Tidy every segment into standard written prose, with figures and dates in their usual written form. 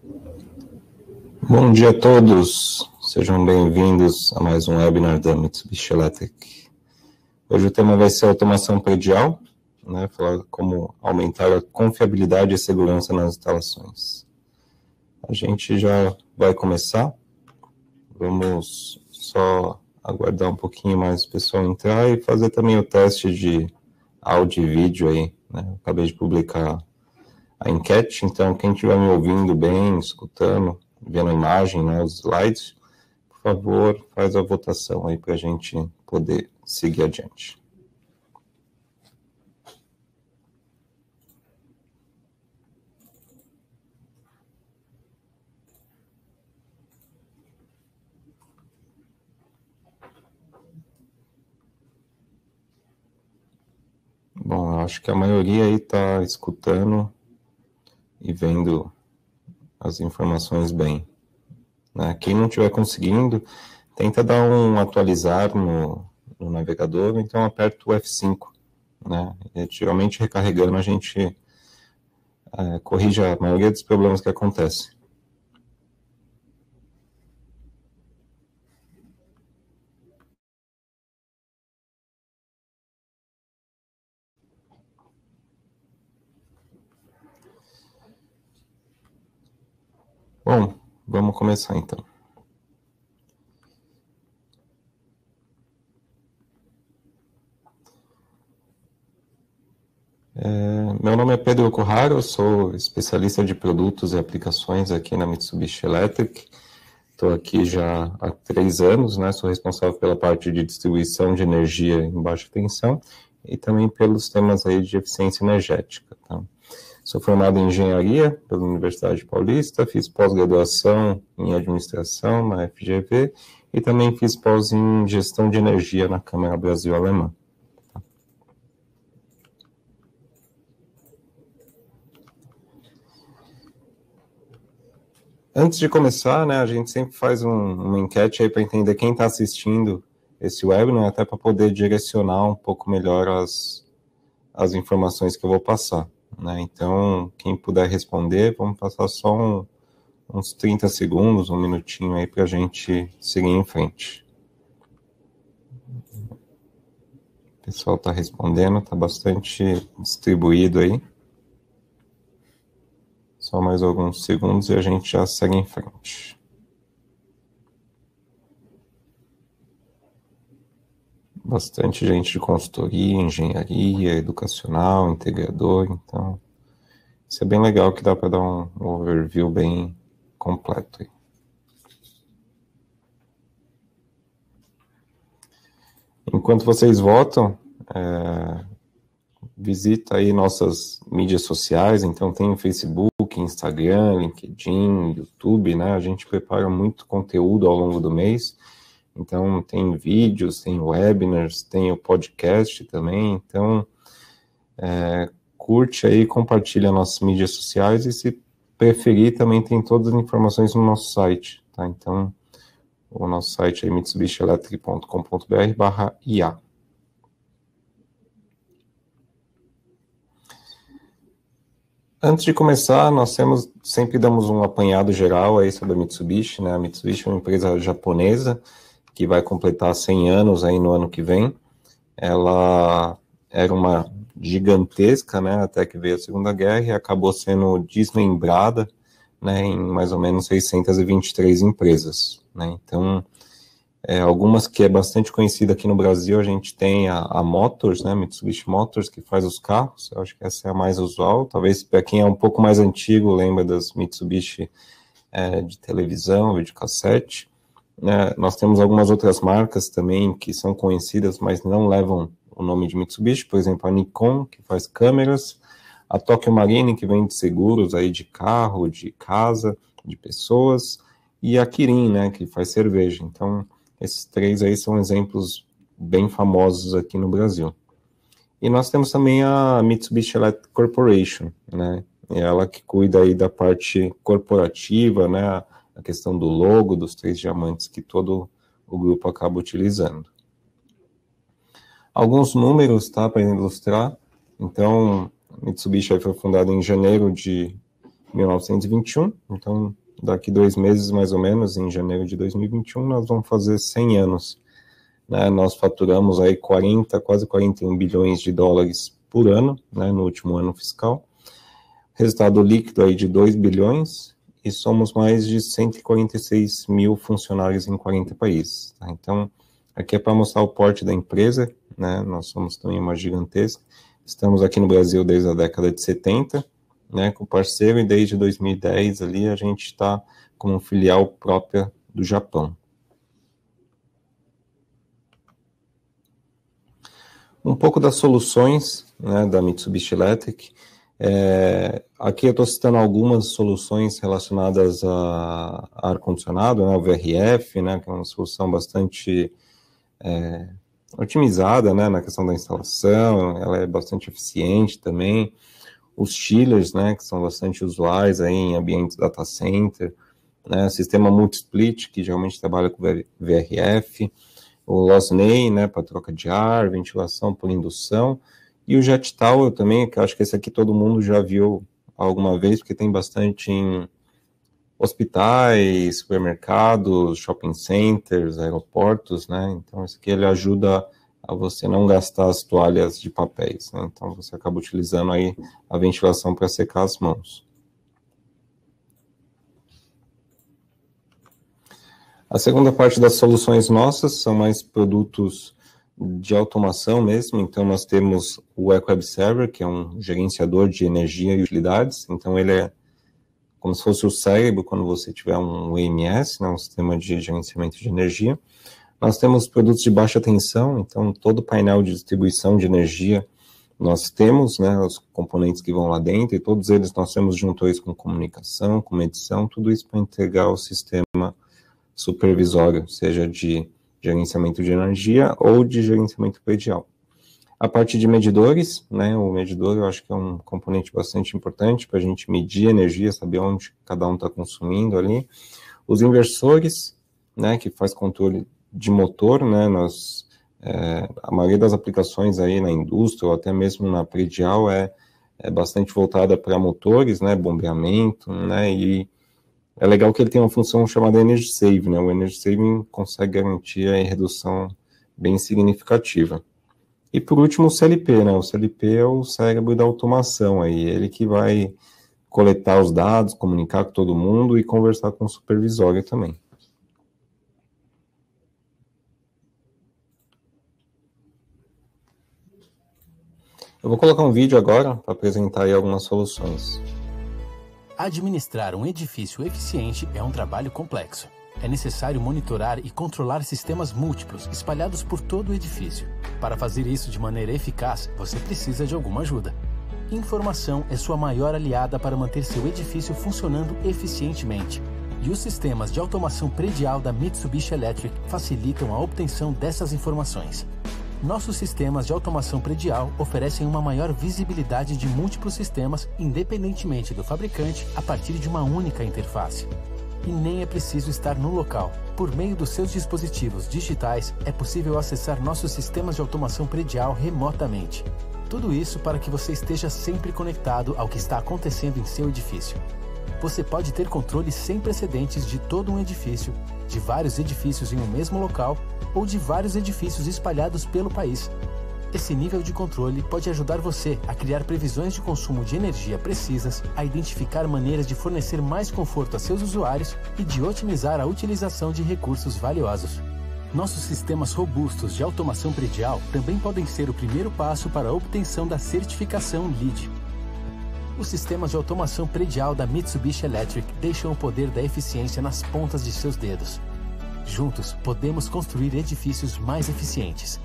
Bom dia a todos, sejam bem-vindos a mais um webinar da Mitsubishi Electric. Hoje o tema vai ser automação predial, né, falar como aumentar a confiabilidade e segurança nas instalações. A gente já vai começar, vamos só aguardar um pouquinho mais o pessoal entrar e fazer também o teste de áudio e vídeo aí, né? Eu acabei de publicar a enquete, então quem estiver me ouvindo bem, escutando, vendo a imagem, né, os slides, por favor, faz a votação aí para a gente poder seguir adiante. Bom, eu acho que a maioria aí está escutando e vendo as informações bem, né? Quem não estiver conseguindo, tenta dar um atualizar no navegador, então aperta o F5, né? E, geralmente recarregando a gente corrige a maioria dos problemas que acontecem. Bom, vamos começar então. Meu nome é Pedro Curraro, eu sou especialista de produtos e aplicações aqui na Mitsubishi Electric. Estou aqui já há 3 anos, né? Sou responsável pela parte de distribuição de energia em baixa tensão e também pelos temas aí de eficiência energética. Tá? Sou formado em engenharia pela Universidade Paulista, fiz pós-graduação em administração na FGV e também fiz pós em gestão de energia na Câmara Brasil Alemã. Antes de começar, né, a gente sempre faz uma enquete aí para entender quem está assistindo esse webinar, até para poder direcionar um pouco melhor as informações que eu vou passar, né? Então, quem puder responder, vamos passar só uns 30 segundos, um minutinho aí para a gente seguir em frente. O pessoal está respondendo, está bastante distribuído aí. Só mais alguns segundos e a gente já segue em frente. Bastante gente de consultoria, engenharia, educacional, integrador, então isso é bem legal que dá para dar um overview bem completo aí. Enquanto vocês votam, visita aí nossas mídias sociais, então tem o Facebook, Instagram, LinkedIn, YouTube, né? A gente prepara muito conteúdo ao longo do mês, então tem vídeos, tem webinars, tem o podcast também, então curte aí, compartilha nossas mídias sociais e se preferir também tem todas as informações no nosso site, tá? Então o nosso site é mitsubishielectric.com.br/ia. Antes de começar, nós sempre damos um apanhado geral aí sobre a Mitsubishi, né? A Mitsubishi é uma empresa japonesa que vai completar 100 anos aí no ano que vem. Ela era uma gigantesca, né? Até que veio a Segunda Guerra e acabou sendo desmembrada, né? Em mais ou menos 623 empresas, né? Então, algumas que é bastante conhecida aqui no Brasil, a gente tem a Motors, né, Mitsubishi Motors, que faz os carros, eu acho que essa é a mais usual, talvez para quem é um pouco mais antigo, lembra das Mitsubishi de televisão, videocassete. Nós temos algumas outras marcas também que são conhecidas, mas não levam o nome de Mitsubishi, por exemplo, a Nikon, que faz câmeras, a Tokyo Marine, que vende seguros aí de carro, de casa, de pessoas, e a Kirin, né, que faz cerveja. Então, esses 3 aí são exemplos bem famosos aqui no Brasil. E nós temos também a Mitsubishi Electric Corporation, né? É ela que cuida aí da parte corporativa, né? A questão do logo, dos 3 diamantes que todo o grupo acaba utilizando. Alguns números, tá, para ilustrar. Então, Mitsubishi foi fundada em janeiro de 1921, então daqui 2 meses, mais ou menos, em janeiro de 2021, nós vamos fazer 100 anos. Né? Nós faturamos aí quase 41 bilhões de dólares por ano, né, no último ano fiscal. Resultado líquido aí de 2 bilhões e somos mais de 146 mil funcionários em 40 países. Tá? Então, aqui é para mostrar o porte da empresa, né? Nós somos também uma gigantesca. Estamos aqui no Brasil desde a década de 70, né, com parceiro, e desde 2010 ali a gente está como filial própria do Japão. Um pouco das soluções, né, da Mitsubishi Electric. Aqui eu estou citando algumas soluções relacionadas a ar-condicionado, né, o VRF, né, que é uma solução bastante otimizada, né, na questão da instalação, ela é bastante eficiente também. Os chillers, né, que são bastante usuais aí em ambientes data center, né, sistema multi-split, que geralmente trabalha com VRF, o Losney, né, para troca de ar, ventilação por indução, e o Jet Tower também, que eu acho que esse aqui todo mundo já viu alguma vez, porque tem bastante em hospitais, supermercados, shopping centers, aeroportos, né, então esse aqui ele ajuda a você não gastar as toalhas de papéis, né? Então você acaba utilizando aí a ventilação para secar as mãos. A segunda parte das soluções nossas são mais produtos de automação mesmo, então nós temos o EcoWeb Server, que é um gerenciador de energia e utilidades, então ele é como se fosse o cérebro quando você tiver um EMS, né, um sistema de gerenciamento de energia. Nós temos produtos de baixa tensão, então todo o painel de distribuição de energia nós temos, né, os componentes que vão lá dentro, e todos eles nós temos juntores com comunicação, com medição, tudo isso para entregar o sistema supervisório, seja de gerenciamento de energia ou de gerenciamento predial. A parte de medidores, né, o medidor eu acho que é um componente bastante importante para a gente medir a energia, saber onde cada um está consumindo ali. Os inversores, né, que faz controle de motor, né, a maioria das aplicações aí na indústria, ou até mesmo na predial, é bastante voltada para motores, né, bombeamento, né, e é legal que ele tem uma função chamada Energy Save, né, o Energy Saving consegue garantir a redução bem significativa. E por último o CLP, né, o CLP é o cérebro da automação, aí, ele que vai coletar os dados, comunicar com todo mundo e conversar com o supervisório também. Eu vou colocar um vídeo agora para apresentar aí algumas soluções. Administrar um edifício eficiente é um trabalho complexo. É necessário monitorar e controlar sistemas múltiplos espalhados por todo o edifício. Para fazer isso de maneira eficaz, você precisa de alguma ajuda. Informação é sua maior aliada para manter seu edifício funcionando eficientemente. E os sistemas de automação predial da Mitsubishi Electric facilitam a obtenção dessas informações. Nossos sistemas de automação predial oferecem uma maior visibilidade de múltiplos sistemas, independentemente do fabricante, a partir de uma única interface. E nem é preciso estar no local. Por meio dos seus dispositivos digitais, é possível acessar nossos sistemas de automação predial remotamente. Tudo isso para que você esteja sempre conectado ao que está acontecendo em seu edifício. Você pode ter controle sem precedentes de todo um edifício, de vários edifícios em um mesmo local ou de vários edifícios espalhados pelo país. Esse nível de controle pode ajudar você a criar previsões de consumo de energia precisas, a identificar maneiras de fornecer mais conforto a seus usuários e de otimizar a utilização de recursos valiosos. Nossos sistemas robustos de automação predial também podem ser o primeiro passo para a obtenção da certificação LEED. Os sistemas de automação predial da Mitsubishi Electric deixam o poder da eficiência nas pontas de seus dedos. Juntos, podemos construir edifícios mais eficientes.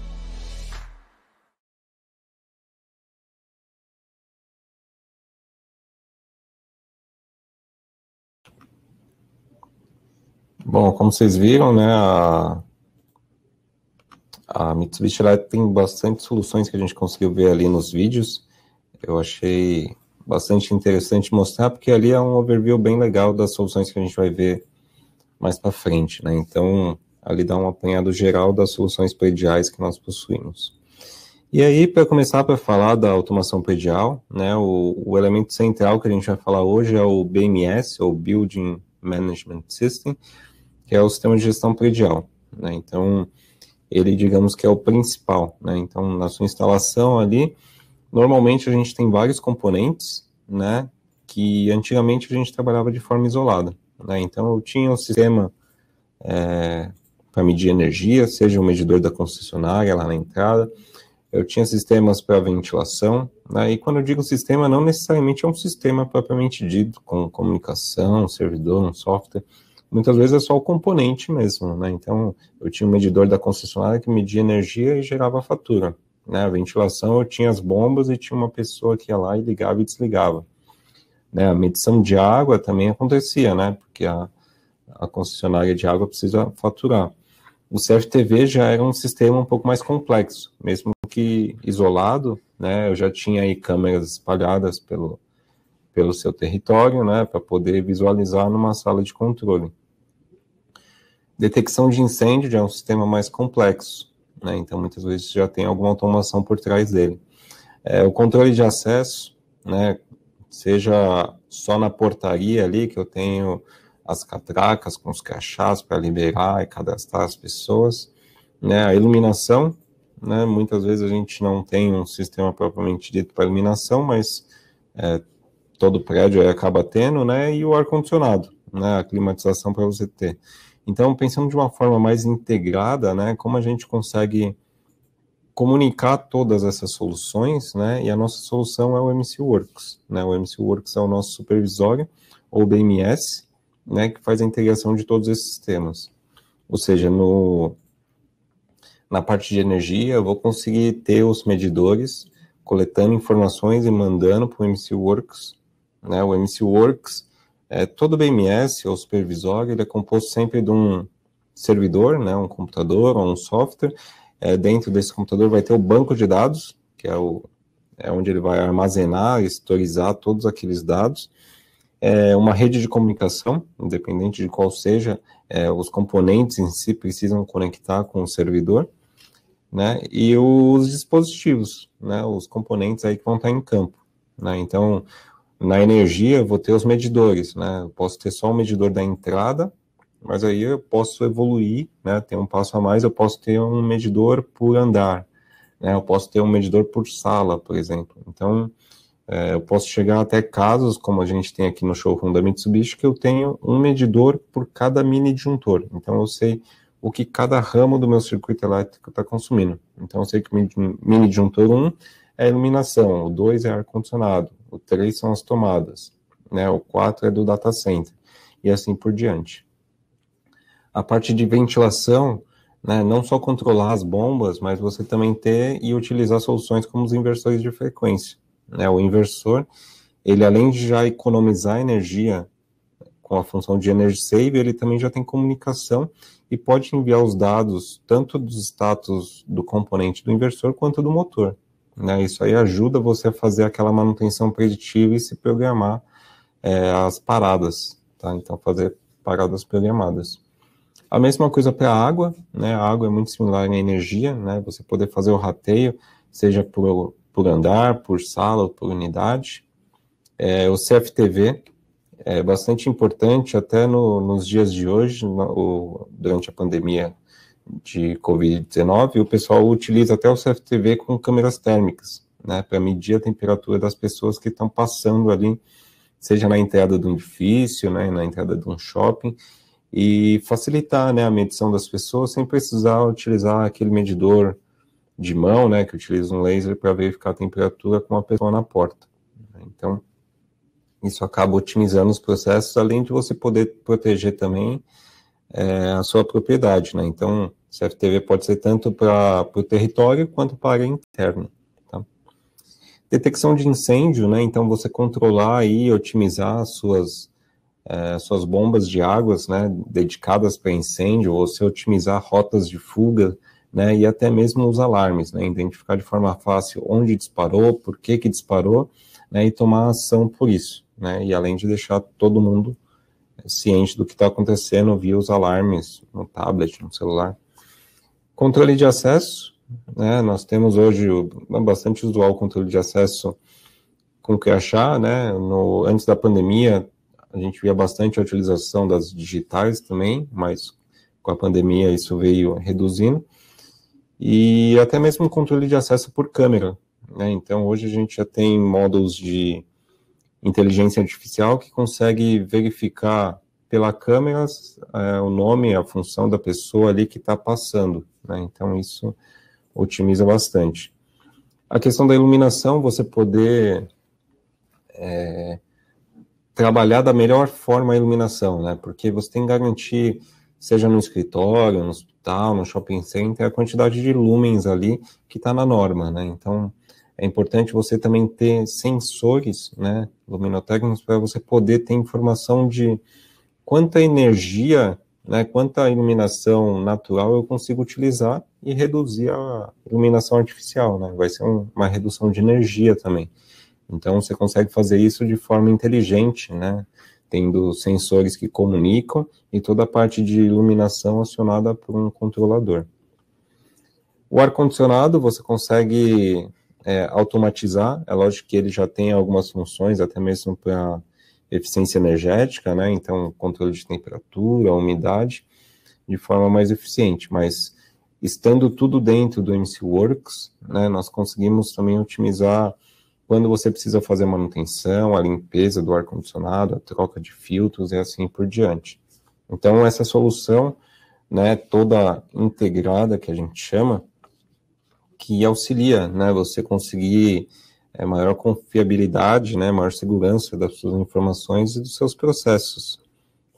Bom, como vocês viram, né, a Mitsubishi Electric tem bastante soluções que a gente conseguiu ver ali nos vídeos. Eu achei bastante interessante mostrar, porque ali é um overview bem legal das soluções que a gente vai ver mais para frente, né? Então, ali dá um apanhado geral das soluções prediais que nós possuímos. E aí, para começar para falar da automação predial, né, o elemento central que a gente vai falar hoje é o BMS, ou Building Management System, que é o sistema de gestão predial, né? Então, ele, digamos que é o principal, né? Então, na sua instalação ali, normalmente a gente tem vários componentes, né, que antigamente a gente trabalhava de forma isolada, né? Então, eu tinha um sistema para medir energia, seja o medidor da concessionária lá na entrada, eu tinha sistemas para ventilação, né? E quando eu digo sistema, não necessariamente é um sistema propriamente dito, com comunicação, um servidor, um software. Muitas vezes é só o componente mesmo, né? Então, eu tinha um medidor da concessionária que media energia e gerava fatura, né? A ventilação, eu tinha as bombas e tinha uma pessoa que ia lá e ligava e desligava, né? A medição de água também acontecia, né? Porque a concessionária de água precisa faturar. O CFTV já era um sistema um pouco mais complexo, mesmo que isolado, né? Eu já tinha aí câmeras espalhadas pelo seu território, né? Para poder visualizar numa sala de controle. Detecção de incêndio já é um sistema mais complexo, né? Então muitas vezes já tem alguma automação por trás dele. O controle de acesso, né? Seja só na portaria ali que eu tenho as catracas com os crachás para liberar e cadastrar as pessoas, né? A iluminação, né? Muitas vezes a gente não tem um sistema propriamente dito para iluminação, mas todo prédio aí acaba tendo, né? E o ar-condicionado, né? A climatização para você ter. Então, pensando de uma forma mais integrada, né? Como a gente consegue comunicar todas essas soluções, né? E a nossa solução é o MCWorks, né? O MCWorks é o nosso supervisório, ou BMS, né, que faz a integração de todos esses sistemas. Ou seja, na parte de energia, eu vou conseguir ter os medidores coletando informações e mandando para o MCWorks, né? O MCWorks, todo BMS, ou supervisório, ele é composto sempre de um servidor, né, um computador ou um software. Dentro desse computador vai ter o banco de dados, que é onde ele vai armazenar e historizar todos aqueles dados. Uma rede de comunicação, independente de qual seja, os componentes em si precisam conectar com o servidor, né, e os dispositivos, né, os componentes aí que vão estar em campo, né. Então, na energia, eu vou ter os medidores, né, eu posso ter só o medidor da entrada, mas aí eu posso evoluir, né, ter um passo a mais, eu posso ter um medidor por andar, né, eu posso ter um medidor por sala, por exemplo. Então, eu posso chegar até casos, como a gente tem aqui no showroom da Mitsubishi, que eu tenho um medidor por cada mini disjuntor. Então, eu sei o que cada ramo do meu circuito elétrico está consumindo. Então, eu sei que o mini disjuntor 1 é a iluminação, o 2 é ar-condicionado, o 3 são as tomadas, né, o 4 é do data center, e assim por diante. A parte de ventilação, né, não só controlar as bombas, mas você também ter e utilizar soluções como os inversores de frequência. Né, o inversor, ele além de já economizar energia com a função de Energy Save, ele também já tem comunicação e pode enviar os dados tanto dos status do componente do inversor quanto do motor. Né, isso aí ajuda você a fazer aquela manutenção preditiva e se programar as paradas, tá? Então fazer paradas programadas. A mesma coisa para a água, né? A água é muito similar à energia, né? Você poder fazer o rateio, seja por andar, por sala ou por unidade. O CFTV é bastante importante até nos dias de hoje, durante a pandemia de Covid-19, o pessoal utiliza até o CFTV com câmeras térmicas, né, para medir a temperatura das pessoas que estão passando ali, seja na entrada de um edifício, né, na entrada de um shopping, e facilitar, né, a medição das pessoas sem precisar utilizar aquele medidor de mão, né, que utiliza um laser para verificar a temperatura com uma pessoa na porta. Então, isso acaba otimizando os processos, além de você poder proteger também a sua propriedade, né? Então, CFTV pode ser tanto para o território quanto para a área interna. Tá? Detecção de incêndio, né? Então, você controlar e otimizar as suas bombas de águas, né, dedicadas para incêndio, ou se otimizar rotas de fuga, né, e até mesmo os alarmes, né, identificar de forma fácil onde disparou, por que disparou, né, e tomar ação por isso, né, e além de deixar todo mundo ciente do que está acontecendo via os alarmes no tablet, no celular. Controle de acesso, né? Nós temos hoje bastante usual o controle de acesso com crachá, né? Antes da pandemia, a gente via bastante a utilização das digitais também, mas com a pandemia isso veio reduzindo. E até mesmo o controle de acesso por câmera, né? Então, hoje a gente já tem módulos de inteligência artificial que consegue verificar pela câmera o nome, a função da pessoa ali que está passando, né? Então, isso otimiza bastante. A questão da iluminação, você poder trabalhar da melhor forma a iluminação, né? Porque você tem que garantir, seja no escritório, no hospital, no shopping center, a quantidade de lumens ali que está na norma, né? Então, é importante você também ter sensores, né, luminotécnicos, para você poder ter informação de quanta energia, né, quanta iluminação natural eu consigo utilizar e reduzir a iluminação artificial, né? Vai ser uma redução de energia também. Então, você consegue fazer isso de forma inteligente, né? Tendo sensores que comunicam e toda a parte de iluminação acionada por um controlador. O ar-condicionado você consegue automatizar, é lógico que ele já tem algumas funções, até mesmo para eficiência energética, né? Então, controle de temperatura, umidade, de forma mais eficiente, mas estando tudo dentro do MCWorks, né, nós conseguimos também otimizar quando você precisa fazer a manutenção, a limpeza do ar-condicionado, a troca de filtros e assim por diante. Então, essa solução, né, toda integrada, que a gente chama, que auxilia, né, você conseguir maior confiabilidade, né, maior segurança das suas informações e dos seus processos,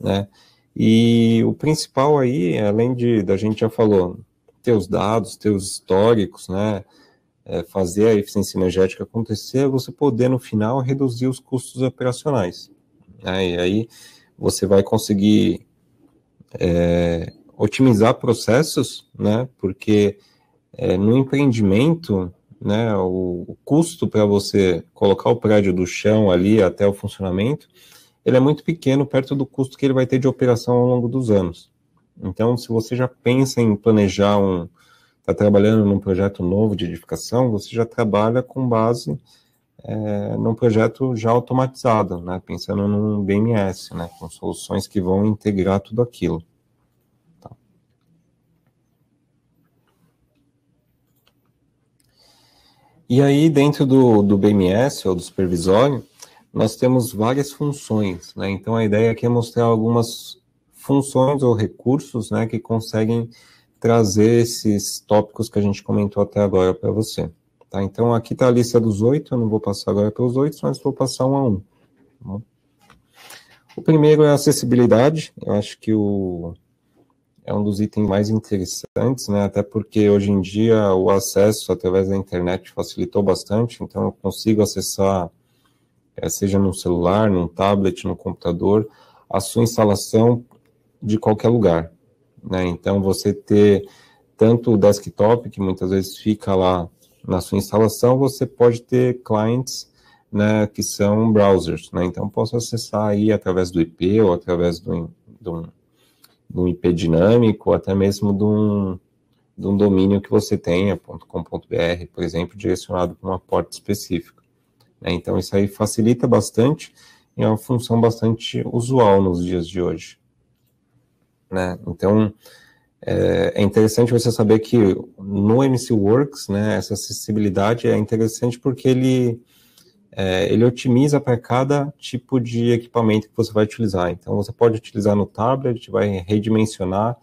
né. E o principal aí, além da gente já falou, ter os dados, ter os históricos, né, fazer a eficiência energética acontecer, você poder, no final, reduzir os custos operacionais, né? E aí você vai conseguir otimizar processos, né? Porque no empreendimento, né, o custo para você colocar o prédio do chão ali até o funcionamento, ele é muito pequeno perto do custo que ele vai ter de operação ao longo dos anos. Então, se você já pensa em planejar está trabalhando num projeto novo de edificação, você já trabalha com base num projeto já automatizado, né, pensando num BMS, né, com soluções que vão integrar tudo aquilo. Tá. E aí, dentro do BMS, ou do supervisório, nós temos várias funções, né, então a ideia aqui é mostrar algumas funções ou recursos, né, que conseguem trazer esses tópicos que a gente comentou até agora para você. Tá? Então, aqui está a lista dos 8, eu não vou passar agora pelos 8, mas vou passar um a um. Tá? O primeiro é a acessibilidade, eu acho que é um dos itens mais interessantes, né? Até porque hoje em dia o acesso através da internet facilitou bastante, então eu consigo acessar, seja no celular, num tablet, no computador, a sua instalação de qualquer lugar. Né? Então, você ter tanto o desktop, que muitas vezes fica lá na sua instalação, você pode ter clients, né, que são browsers. Né? Então, posso acessar aí através do IP ou através de um IP dinâmico, ou até mesmo de um domínio que você tenha, .com.br, por exemplo, direcionado para uma porta específica. Né? Então, isso aí facilita bastante e é uma função bastante usual nos dias de hoje. Né? Então, é interessante você saber que no MCWorks, né, essa acessibilidade é interessante porque ele otimiza para cada tipo de equipamento que você vai utilizar. Então, você pode utilizar no tablet, vai redimensionar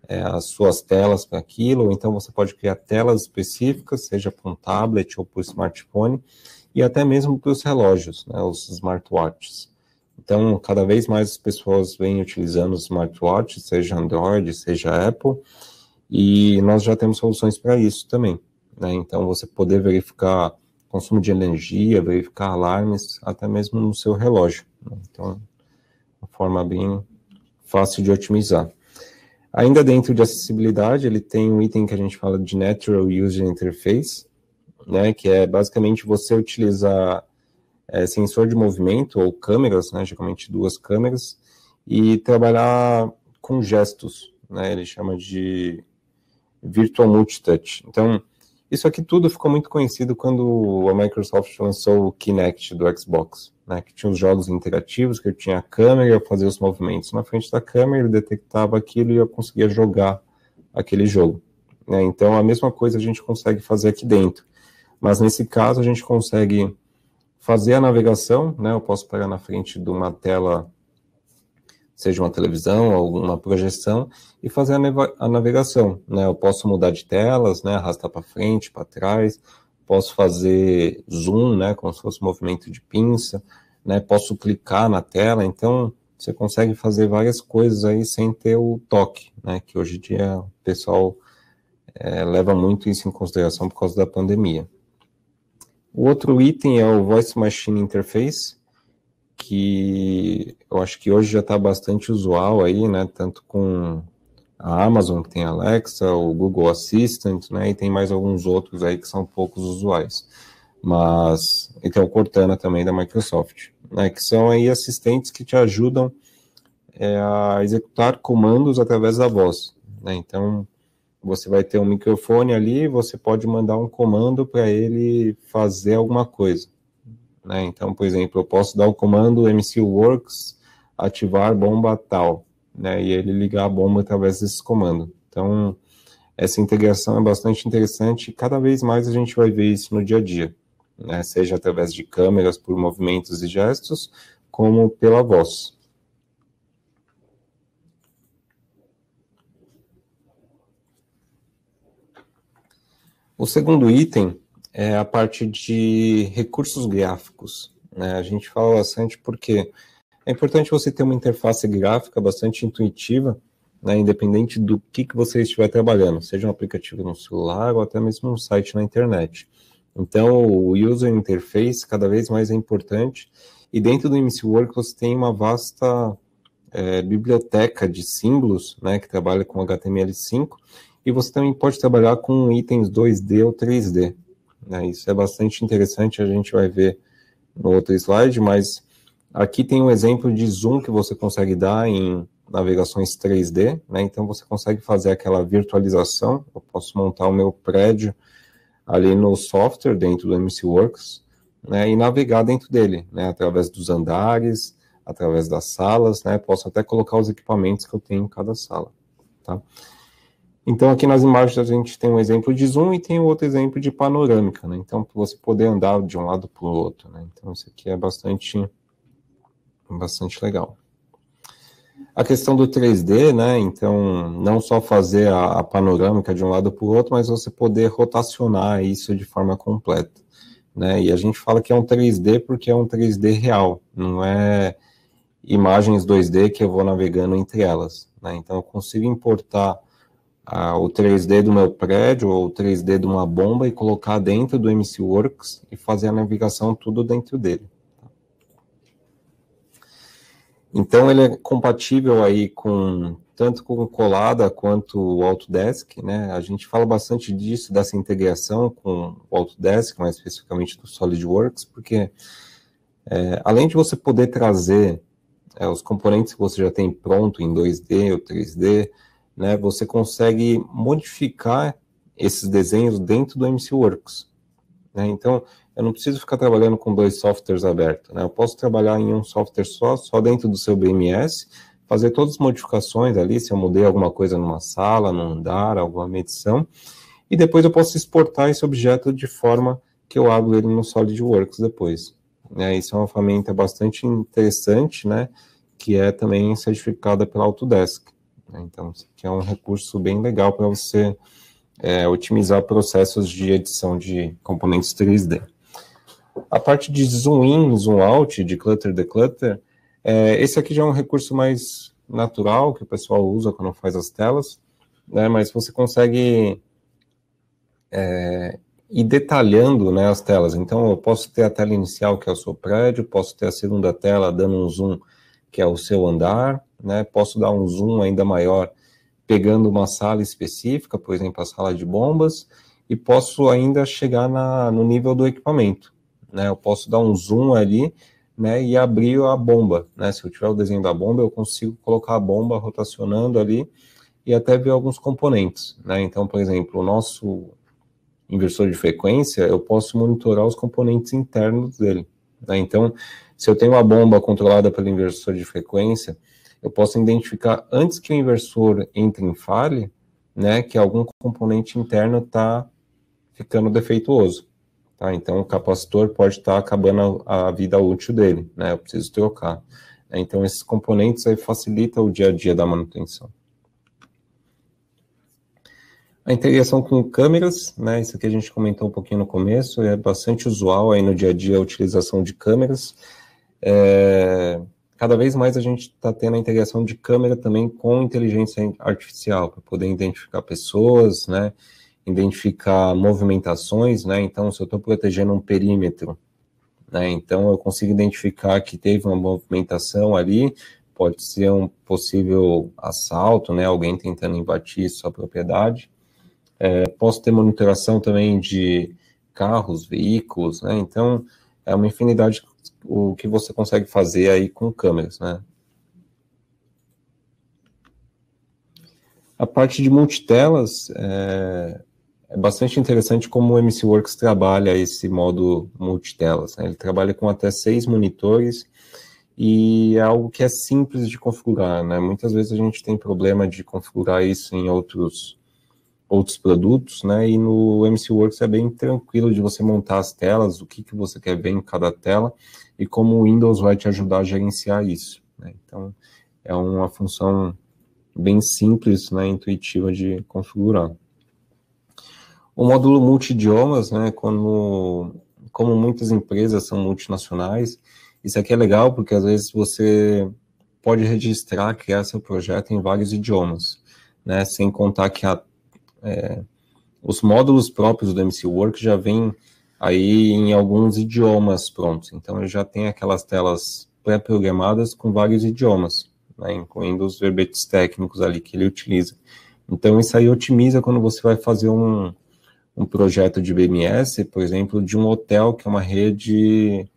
as suas telas para aquilo, ou então você pode criar telas específicas, seja para um tablet ou para o smartphone, e até mesmo para os relógios, né, os smartwatches. Então, cada vez mais as pessoas vêm utilizando os smartwatches, seja Android, seja Apple, e nós já temos soluções para isso também, né? Então, você poder verificar consumo de energia, verificar alarmes, até mesmo no seu relógio. Né? Então, uma forma bem fácil de otimizar. Ainda dentro de acessibilidade, ele tem um item que a gente fala de Natural User Interface, né, que é basicamente você utilizar sensor de movimento ou câmeras, né, geralmente 2 câmeras, e trabalhar com gestos, né, ele chama de Virtual Multitouch. Então, isso aqui tudo ficou muito conhecido quando a Microsoft lançou o Kinect do Xbox, né, que tinha os jogos interativos, que eu tinha a câmera, eu fazia os movimentos na frente da câmera, ele detectava aquilo e eu conseguia jogar aquele jogo, né? Então, a mesma coisa a gente consegue fazer aqui dentro, mas nesse caso a gente consegue fazer a navegação, né? Eu posso parar na frente de uma tela, seja uma televisão ou uma projeção, e fazer a navegação, né? Eu posso mudar de telas, né? Arrastar para frente, para trás, posso fazer zoom, né? Como se fosse um movimento de pinça, né? Posso clicar na tela, então você consegue fazer várias coisas aí sem ter o toque, né? Que hoje em dia o pessoal leva muito isso em consideração por causa da pandemia. O outro item é o Voice Machine Interface, que eu acho que hoje já está bastante usual aí, né, tanto com a Amazon, que tem a Alexa, o Google Assistant, né, e tem mais alguns outros aí que são poucos usuais. E tem o Cortana também da Microsoft, né, que são aí assistentes que te ajudam a executar comandos através da voz, né. Então, você vai ter um microfone ali, você pode mandar um comando para ele fazer alguma coisa, né? Então, por exemplo, eu posso dar o comando MC Works ativar bomba tal, né? E ele ligar a bomba através desse comando. Então, essa integração é bastante interessante e cada vez mais a gente vai ver isso no dia a dia, né? Seja através de câmeras por movimentos e gestos, como pela voz. O segundo item é a parte de recursos gráficos, né? A gente fala bastante porque é importante você ter uma interface gráfica bastante intuitiva, né? Independente do que você estiver trabalhando, seja um aplicativo no celular ou até mesmo um site na internet. Então, o User Interface cada vez mais é importante, e dentro do MCWorks você tem uma vasta biblioteca de símbolos, né, que trabalha com HTML5, e você também pode trabalhar com itens 2D ou 3D. Né? Isso é bastante interessante, a gente vai ver no outro slide, mas aqui tem um exemplo de zoom que você consegue dar em navegações 3D, né? Então você consegue fazer aquela virtualização, eu posso montar o meu prédio ali no software dentro do MCWorks, né, e navegar dentro dele, né, através dos andares, através das salas, né, posso até colocar os equipamentos que eu tenho em cada sala, tá? Então, aqui nas imagens a gente tem um exemplo de zoom e tem outro exemplo de panorâmica, né? Então, para você poder andar de um lado para o outro, né? Então, isso aqui é bastante legal. A questão do 3D, né? Então, não só fazer a panorâmica de um lado para o outro, mas você poder rotacionar isso de forma completa, né? E a gente fala que é um 3D porque é um 3D real, não é imagens 2D que eu vou navegando entre elas, né? Então, eu consigo importar o 3D do meu prédio ou o 3D de uma bomba e colocar dentro do MCWorks e fazer a navegação tudo dentro dele. Então, ele é compatível aí tanto com o Collada quanto o Autodesk, né? A gente fala bastante disso, dessa integração com o Autodesk, mais especificamente do SolidWorks, porque além de você poder trazer os componentes que você já tem pronto em 2D ou 3D, né, você consegue modificar esses desenhos dentro do MCWorks, né? Então, eu não preciso ficar trabalhando com 2 softwares abertos, né? Eu posso trabalhar em um software só dentro do seu BMS, fazer todas as modificações ali, se eu mudei alguma coisa numa sala, num andar, alguma medição, e depois eu posso exportar esse objeto de forma que eu abro ele no SolidWorks depois, né? Isso é uma ferramenta bastante interessante, né, que é também certificada pela Autodesk. Então, isso aqui é um recurso bem legal para você otimizar processos de edição de componentes 3D. A parte de zoom in, zoom out, de clutter, declutter, esse aqui já é um recurso mais natural, que o pessoal usa quando faz as telas, né, mas você consegue ir detalhando, né, as telas. Então, eu posso ter a tela inicial, que é o seu prédio, posso ter a segunda tela dando um zoom, que é o seu andar, né? Posso dar um zoom ainda maior pegando uma sala específica, por exemplo, a sala de bombas, e posso ainda chegar no nível do equipamento, né? Eu posso dar um zoom ali, né, e abrir a bomba, né? Se eu tiver o desenho da bomba, eu consigo colocar a bomba rotacionando ali e até ver alguns componentes, né? Então, por exemplo, o nosso inversor de frequência, eu posso monitorar os componentes internos dele, né? Então, se eu tenho uma bomba controlada pelo inversor de frequência, eu posso identificar antes que o inversor entre em falha, né, que algum componente interno está ficando defeituoso, tá? Então, o capacitor pode estar acabando a vida útil dele, né? Eu preciso trocar. Então, esses componentes aí facilitam o dia a dia da manutenção. A integração com câmeras, né? Isso aqui a gente comentou um pouquinho no começo, é bastante usual aí no dia a dia a utilização de câmeras. Cada vez mais a gente está tendo a integração de câmera também com inteligência artificial, para poder identificar pessoas, né? Identificar movimentações, né? Então, se eu estou protegendo um perímetro, né? Então, eu consigo identificar que teve uma movimentação ali, pode ser um possível assalto, né? Alguém tentando invadir sua propriedade. Posso ter monitoração também de carros, veículos, né? Então, é uma infinidade o que você consegue fazer aí com câmeras, né? A parte de multitelas é bastante interessante como o MCWorks trabalha esse modo multitelas, né? Ele trabalha com até 6 monitores e é algo que é simples de configurar, né? Muitas vezes a gente tem problema de configurar isso em outros produtos, né? E no MCWorks é bem tranquilo de você montar as telas, o que você quer ver em cada tela e como o Windows vai te ajudar a gerenciar isso, né? Então, é uma função bem simples, né? Intuitiva de configurar. O módulo multi-idiomas, né? Como muitas empresas são multinacionais, isso aqui é legal porque às vezes você pode registrar, criar seu projeto em vários idiomas, né? Sem contar que os módulos próprios do MCWorks já vêm aí em alguns idiomas prontos. Então, ele já tem aquelas telas pré-programadas com vários idiomas, né, incluindo os verbetes técnicos ali que ele utiliza. Então, isso aí otimiza quando você vai fazer um projeto de BMS, por exemplo, de um hotel que é uma rede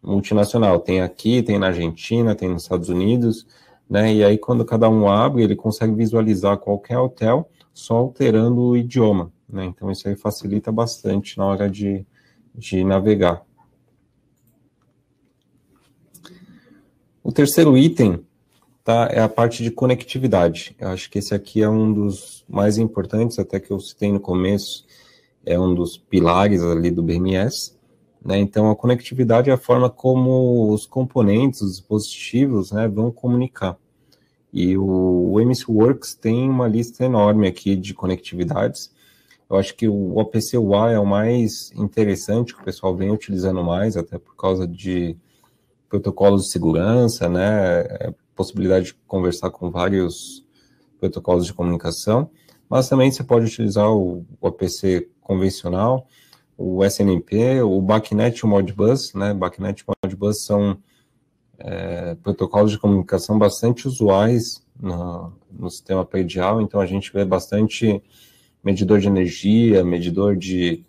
multinacional. Tem aqui, tem na Argentina, tem nos Estados Unidos, né? E aí, quando cada um abre, ele consegue visualizar qualquer hotel só alterando o idioma, né? Então, isso aí facilita bastante na hora de navegar. O terceiro item, tá, é a parte de conectividade. Eu acho que esse aqui é um dos mais importantes, até que eu citei no começo, é um dos pilares ali do BMS, né? Então, a conectividade é a forma como os componentes, os dispositivos, né, vão comunicar. E o MCWorks tem uma lista enorme aqui de conectividades. Eu acho que o OPC-UA é o mais interessante, que o pessoal vem utilizando mais, até por causa de protocolos de segurança, né, possibilidade de conversar com vários protocolos de comunicação, mas também você pode utilizar o OPC convencional, o SNMP, o BACnet e o Modbus, né? BACnet e Modbus são protocolos de comunicação bastante usuais no sistema predial, então a gente vê bastante medidor de energia, medidor de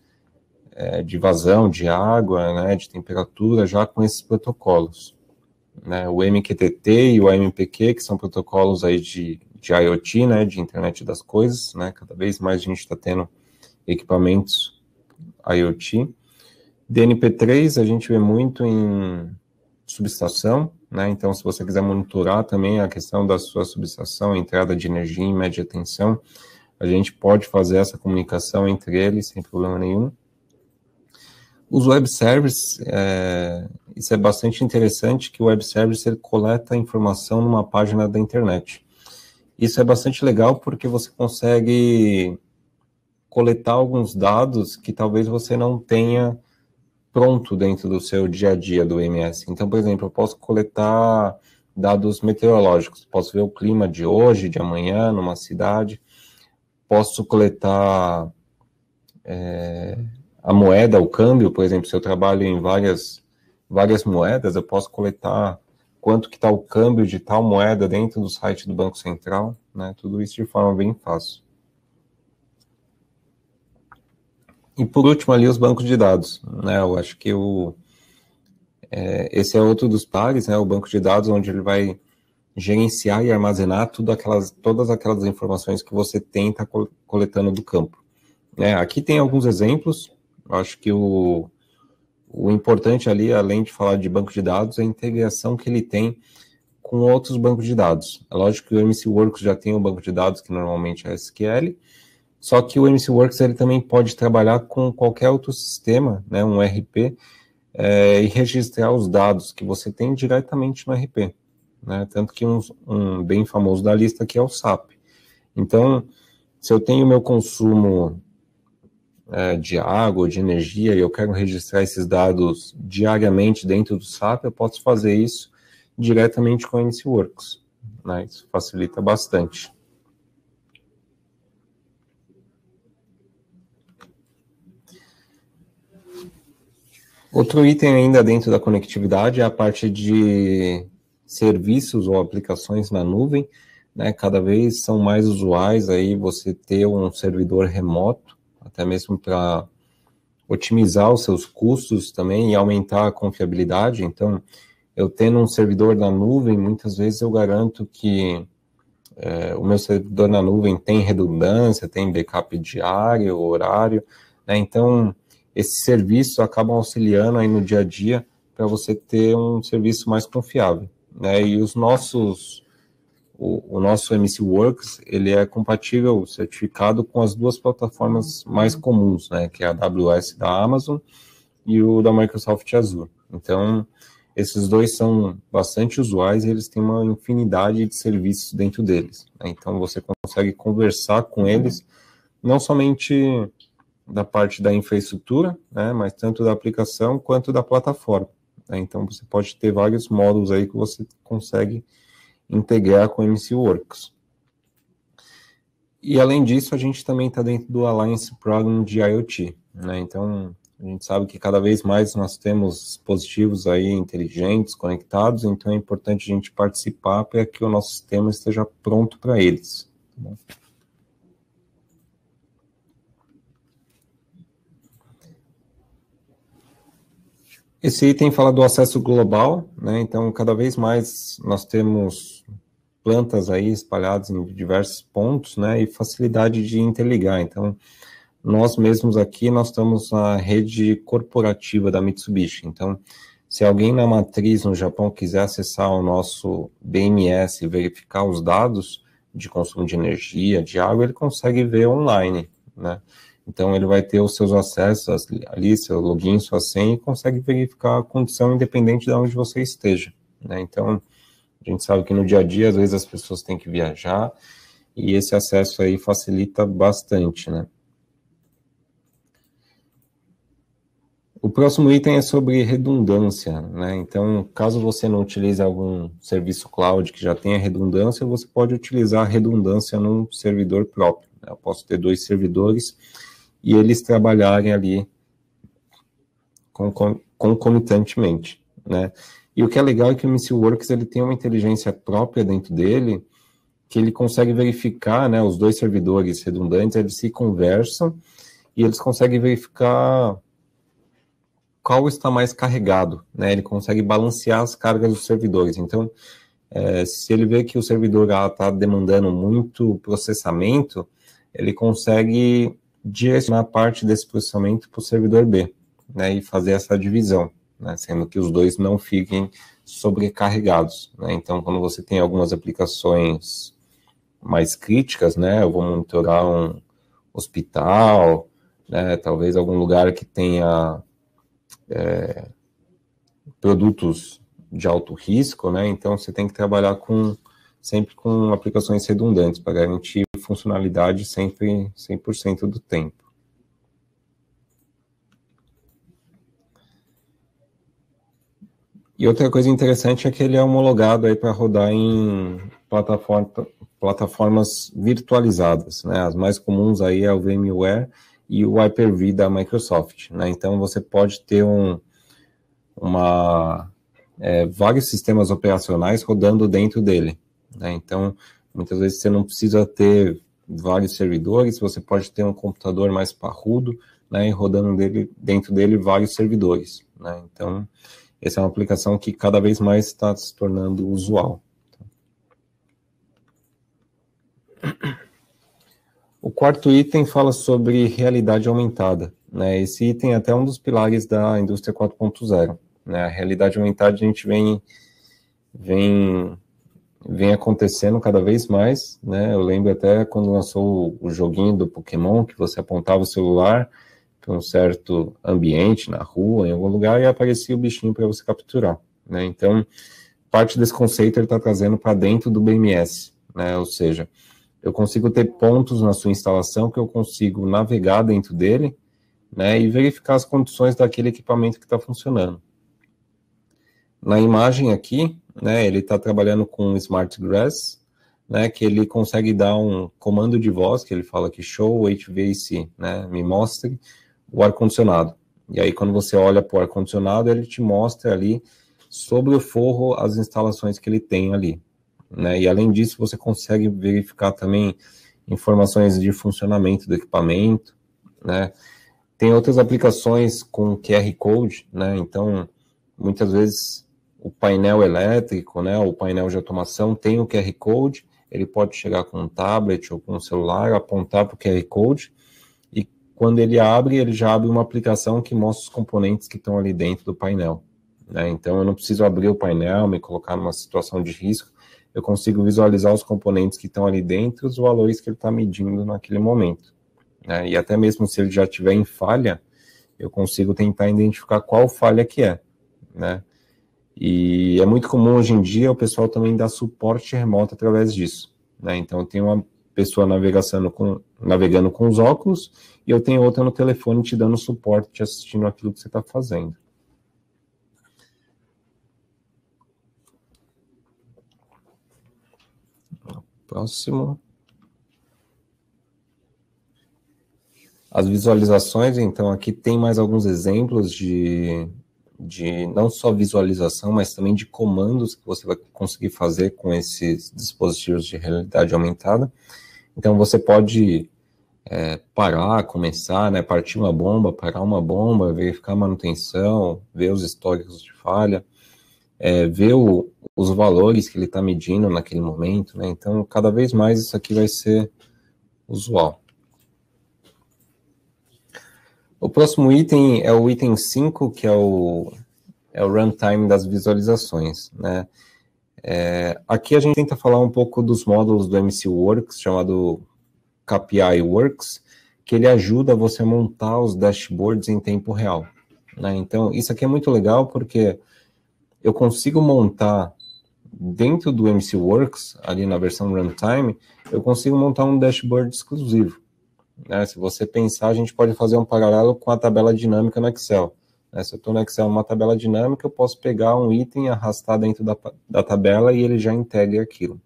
vazão de água, né, de temperatura, já com esses protocolos, né? O MQTT e o AMPQ, que são protocolos aí de IoT, né, de internet das coisas, né? Cada vez mais a gente está tendo equipamentos IoT. DNP3 a gente vê muito em subestação, né? Então, se você quiser monitorar também a questão da sua subestação, entrada de energia em média tensão, a gente pode fazer essa comunicação entre eles sem problema nenhum. Os web services, isso é bastante interessante, que o web service ele coleta informação numa página da internet. Isso é bastante legal porque você consegue coletar alguns dados que talvez você não tenha pronto dentro do seu dia a dia do MS. Então, por exemplo, eu posso coletar dados meteorológicos, posso ver o clima de hoje, de amanhã, numa cidade, posso coletar a moeda, o câmbio, por exemplo, se eu trabalho em várias moedas, eu posso coletar quanto que está o câmbio de tal moeda dentro do site do Banco Central, né? Tudo isso de forma bem fácil. E por último ali os bancos de dados, né? Eu acho que esse é outro dos pares, né? O banco de dados onde ele vai gerenciar e armazenar todas aquelas informações que você tenta coletando do campo. Aqui tem alguns exemplos. Eu acho que o importante ali, além de falar de banco de dados, é a integração que ele tem com outros bancos de dados. É lógico que o MCWorks já tem um banco de dados que normalmente é SQL, só que o MCWorks ele também pode trabalhar com qualquer outro sistema, um RP, e registrar os dados que você tem diretamente no RP. Tanto que um bem famoso da lista aqui é o SAP. Então, se eu tenho meu consumo de água, de energia, e eu quero registrar esses dados diariamente dentro do SAP, eu posso fazer isso diretamente com o MCWorks. Isso facilita bastante. Outro item ainda dentro da conectividade é a parte de serviços ou aplicações na nuvem. Cada vez são mais usuais aí você ter um servidor remoto, até mesmo para otimizar os seus custos também e aumentar a confiabilidade. Então, eu tendo um servidor na nuvem, muitas vezes eu garanto que o meu servidor na nuvem tem redundância, tem backup diário, horário, Então, esses serviços acabam auxiliando aí no dia a dia para você ter um serviço mais confiável, E o nosso MCWorks, ele é compatível, certificado com as duas plataformas mais comuns, que é a AWS da Amazon e o da Microsoft Azure. Então, esses dois são bastante usuais e eles têm uma infinidade de serviços dentro deles. Então, você consegue conversar com eles, não somente da parte da infraestrutura, mas tanto da aplicação quanto da plataforma. Então, você pode ter vários módulos aí que você consegue integrar com o MCWorks. E, além disso, a gente também está dentro do Alliance Program de IoT. Então, a gente sabe que cada vez mais nós temos dispositivos aí inteligentes, conectados, então é importante a gente participar para que o nosso sistema esteja pronto para eles. Tá bom? Esse item fala do acesso global, Então, cada vez mais nós temos plantas aí espalhadas em diversos pontos, e facilidade de interligar. Então, nós mesmos aqui, nós estamos na rede corporativa da Mitsubishi. Então, se alguém na matriz no Japão quiser acessar o nosso BMS e verificar os dados de consumo de energia, de água, ele consegue ver online, Então, ele vai ter os seus acessos ali, seu login, sua senha, e consegue verificar a condição independente de onde você esteja, Então, a gente sabe que no dia a dia, às vezes, as pessoas têm que viajar, e esse acesso aí facilita bastante, O próximo item é sobre redundância, Então, caso você não utilize algum serviço cloud que já tenha redundância, você pode utilizar a redundância num servidor próprio. Eu posso ter 2 servidores e eles trabalharem ali concomitantemente, E o que é legal é que o MCWorks ele tem uma inteligência própria dentro dele, que ele consegue verificar, os 2 servidores redundantes, eles se conversam e eles conseguem verificar qual está mais carregado, Ele consegue balancear as cargas dos servidores. Então, se ele vê que o servidor A está demandando muito processamento, ele consegue direcionar parte desse processamento para o servidor B, e fazer essa divisão, sendo que os 2 não fiquem sobrecarregados, Então, quando você tem algumas aplicações mais críticas, eu vou monitorar um hospital, talvez algum lugar que tenha produtos de alto risco, Então, você tem que trabalhar sempre com aplicações redundantes para garantir funcionalidade sempre 100% do tempo. E outra coisa interessante é que ele é homologado aí para rodar em plataformas virtualizadas, As mais comuns aí é o VMware e o Hyper-V da Microsoft, Então, você pode ter vários sistemas operacionais rodando dentro dele, Então, muitas vezes você não precisa ter vários servidores, você pode ter um computador mais parrudo, e rodando dentro dele vários servidores, Então, essa é uma aplicação que cada vez mais está se tornando usual. O quarto item fala sobre realidade aumentada, né? Esse item é até um dos pilares da indústria 4.0, né? A realidade aumentada a gente vem acontecendo cada vez mais, né? Eu lembro até quando lançou o joguinho do Pokémon, que você apontava o celular para um certo ambiente, na rua, em algum lugar, e aparecia o bichinho para você capturar, né? Então, parte desse conceito ele está trazendo para dentro do BMS, né? Ou seja, eu consigo ter pontos na sua instalação que eu consigo navegar dentro dele, né, e verificar as condições daquele equipamento que está funcionando. Na imagem aqui, né, ele está trabalhando com Smart Grass, né, que ele consegue dar um comando de voz, que ele fala que show HVAC, né, me mostre o ar-condicionado. E aí, quando você olha para o ar-condicionado, ele te mostra ali, sobre o forro, as instalações que ele tem ali, né? E além disso, você consegue verificar também informações de funcionamento do equipamento, né? Tem outras aplicações com QR Code, né? Então, muitas vezes, o painel elétrico, né, o painel de automação tem o QR Code, ele pode chegar com um tablet ou com um celular, apontar para o QR Code, e quando ele abre, ele já abre uma aplicação que mostra os componentes que estão ali dentro do painel, né? Então, eu não preciso abrir o painel, me colocar numa situação de risco, eu consigo visualizar os componentes que estão ali dentro, os valores que ele está medindo naquele momento, né? E até mesmo se ele já estiver em falha, eu consigo tentar identificar qual falha que é, né? E é muito comum hoje em dia o pessoal também dar suporte remoto através disso, né? Então, eu tenho uma pessoa navegando com os óculos e eu tenho outra no telefone te dando suporte, te assistindo aquilo que você está fazendo. Próximo. As visualizações, então, aqui tem mais alguns exemplos de não só visualização, mas também de comandos que você vai conseguir fazer com esses dispositivos de realidade aumentada. Então, você pode parar, começar, né, partir uma bomba, parar uma bomba, verificar a manutenção, ver os históricos de falha, ver os valores que ele está medindo naquele momento, né? Então, cada vez mais isso aqui vai ser usual. O próximo item é o item 5, que é o runtime das visualizações, né? Aqui a gente tenta falar um pouco dos módulos do MC Works, chamado KPI Works, que ele ajuda você a montar os dashboards em tempo real, né? Então, isso aqui é muito legal porque eu consigo montar dentro do MC Works, ali na versão Runtime, eu consigo montar um dashboard exclusivo, né? Se você pensar, a gente pode fazer um paralelo com a tabela dinâmica no Excel, né? Se eu estou no Excel uma tabela dinâmica, eu posso pegar um item, arrastar dentro da tabela e ele já integra aquilo.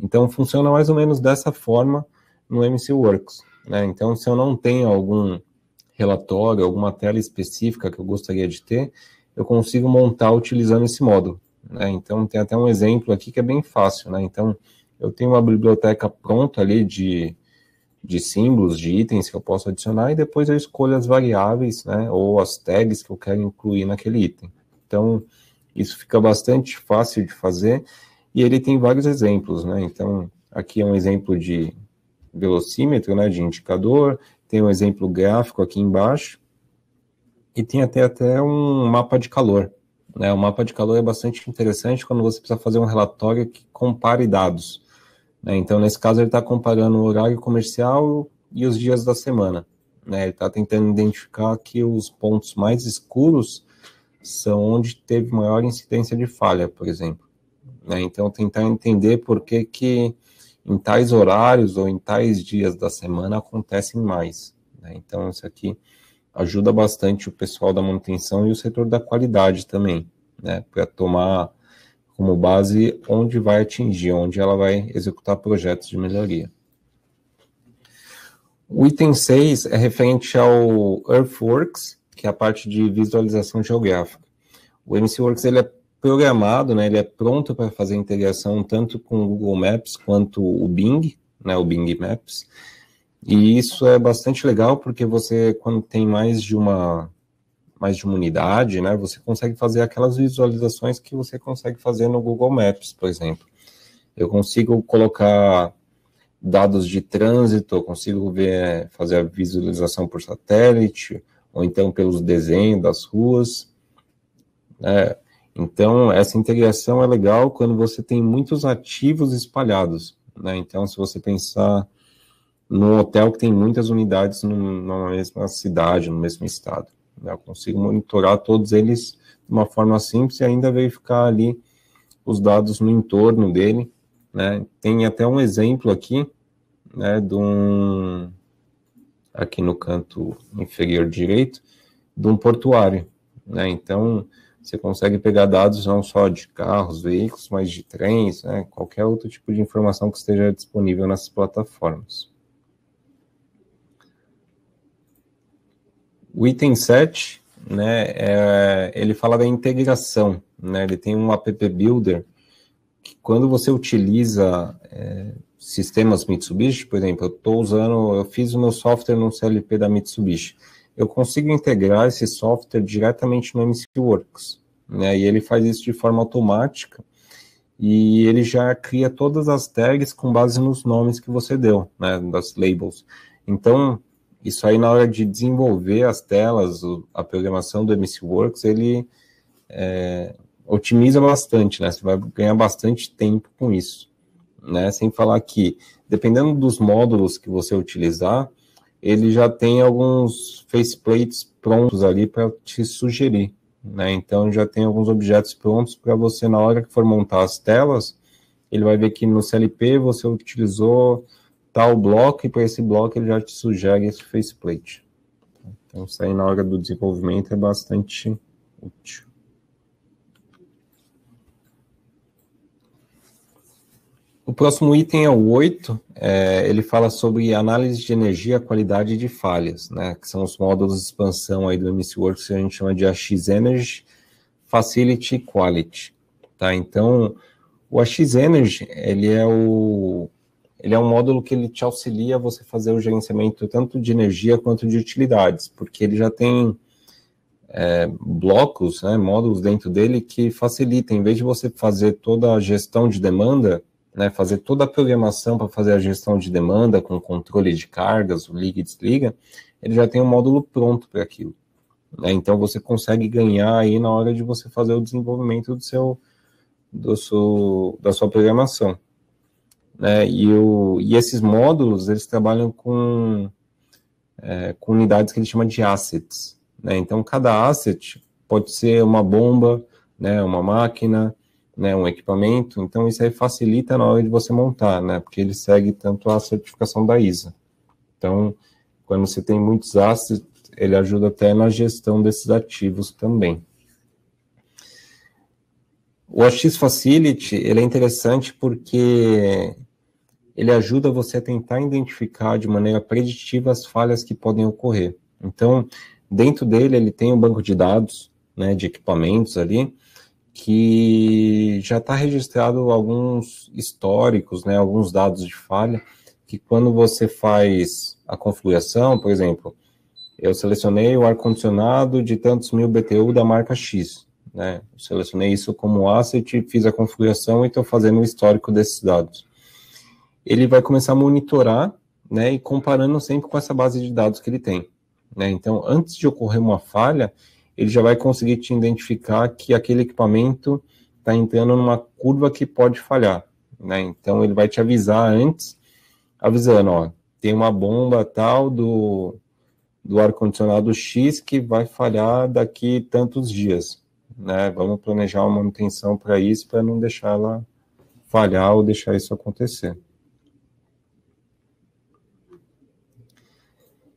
Então, funciona mais ou menos dessa forma no MC Works, né? Então, se eu não tenho algum relatório, alguma tela específica que eu gostaria de ter, eu consigo montar utilizando esse módulo, né? Então, tem até um exemplo aqui que é bem fácil, né? Então, eu tenho uma biblioteca pronta ali de símbolos, de itens que eu posso adicionar, e depois eu escolho as variáveis, né, ou as tags que eu quero incluir naquele item. Então, isso fica bastante fácil de fazer, e ele tem vários exemplos, né? Então, aqui é um exemplo de velocímetro, né, de indicador, tem um exemplo gráfico aqui embaixo, e tem até um mapa de calor, né? O mapa de calor é bastante interessante quando você precisa fazer um relatório que compare dados, né? Então, nesse caso, ele está comparando o horário comercial e os dias da semana, né? Ele está tentando identificar que os pontos mais escuros são onde teve maior incidência de falha, por exemplo, né? Então, tentar entender por que em tais horários ou em tais dias da semana acontecem mais, né? Então, isso aqui ajuda bastante o pessoal da manutenção e o setor da qualidade também, né, para tomar como base onde vai atingir, onde ela vai executar projetos de melhoria. O item 6 é referente ao Earthworks, que é a parte de visualização geográfica. O MCWorks ele é programado, né, ele é pronto para fazer integração tanto com o Google Maps quanto o Bing, né, o Bing Maps. E isso é bastante legal porque você, quando tem mais de uma unidade, né, você consegue fazer aquelas visualizações que você consegue fazer no Google Maps, por exemplo. Eu consigo colocar dados de trânsito, eu consigo ver, fazer a visualização por satélite, ou então pelos desenhos das ruas. Então, essa integração é legal quando você tem muitos ativos espalhados, né? Então, se você pensar num hotel que tem muitas unidades numa mesma cidade, no mesmo estado, né? Eu consigo monitorar todos eles de uma forma simples e ainda verificar ali os dados no entorno dele, né? Tem até um exemplo aqui, né, aqui no canto inferior direito, de um portuário, né? Então, você consegue pegar dados não só de carros, veículos, mas de trens, né? Qualquer outro tipo de informação que esteja disponível nessas plataformas. O item 7, né, ele fala da integração, né? Ele tem um app builder que quando você utiliza sistemas Mitsubishi, por exemplo, eu fiz o meu software no CLP da Mitsubishi, eu consigo integrar esse software diretamente no MCWorks, né? E ele faz isso de forma automática e ele já cria todas as tags com base nos nomes que você deu, né, das labels. Então, isso aí na hora de desenvolver as telas, a programação do MCWorks, ele otimiza bastante, né? Você vai ganhar bastante tempo com isso, né? Sem falar que, dependendo dos módulos que você utilizar, ele já tem alguns faceplates prontos ali para te sugerir, né? Então, já tem alguns objetos prontos para você, na hora que for montar as telas, ele vai ver que no CLP você utilizou tal bloco, e para esse bloco ele já te sugere esse faceplate. Então, isso aí na hora do desenvolvimento é bastante útil. O próximo item é o 8, ele fala sobre análise de energia, qualidade de falhas, né, que são os módulos de expansão aí do MCWorks que a gente chama de AX Energy, Facility e Quality. Tá? Então, o AX Energy, ele é um módulo que ele te auxilia a você fazer o gerenciamento tanto de energia quanto de utilidades, porque ele já tem blocos, né, módulos dentro dele que facilitam, em vez de você fazer toda a gestão de demanda, né, fazer toda a programação para fazer a gestão de demanda com controle de cargas, o liga e desliga, ele já tem um módulo pronto para aquilo. Né, então você consegue ganhar aí na hora de você fazer o desenvolvimento da sua programação. Né, e esses módulos, eles trabalham com unidades que ele chama de assets. Né, então cada asset pode ser uma bomba, né, uma máquina, né, um equipamento, então isso aí facilita na hora de você montar, né, porque ele segue tanto a certificação da ISA. Então, quando você tem muitos assets, ele ajuda até na gestão desses ativos também. O AX Facility, ele é interessante porque ele ajuda você a tentar identificar de maneira preditiva as falhas que podem ocorrer. Então, dentro dele, ele tem um banco de dados, né, de equipamentos ali, que já está registrado alguns históricos, né, alguns dados de falha, que quando você faz a configuração, por exemplo, eu selecionei o ar-condicionado de tantos mil BTU da marca X, né, eu selecionei isso como asset, fiz a configuração e estou fazendo o histórico desses dados. Ele vai começar a monitorar, né, e comparando sempre com essa base de dados que ele tem. Né, então, antes de ocorrer uma falha, ele já vai conseguir te identificar que aquele equipamento está entrando numa curva que pode falhar, né? Então, ele vai te avisar antes, avisando, ó, tem uma bomba tal do ar-condicionado X que vai falhar daqui tantos dias, né? Vamos planejar uma manutenção para isso, para não deixar ela falhar ou deixar isso acontecer.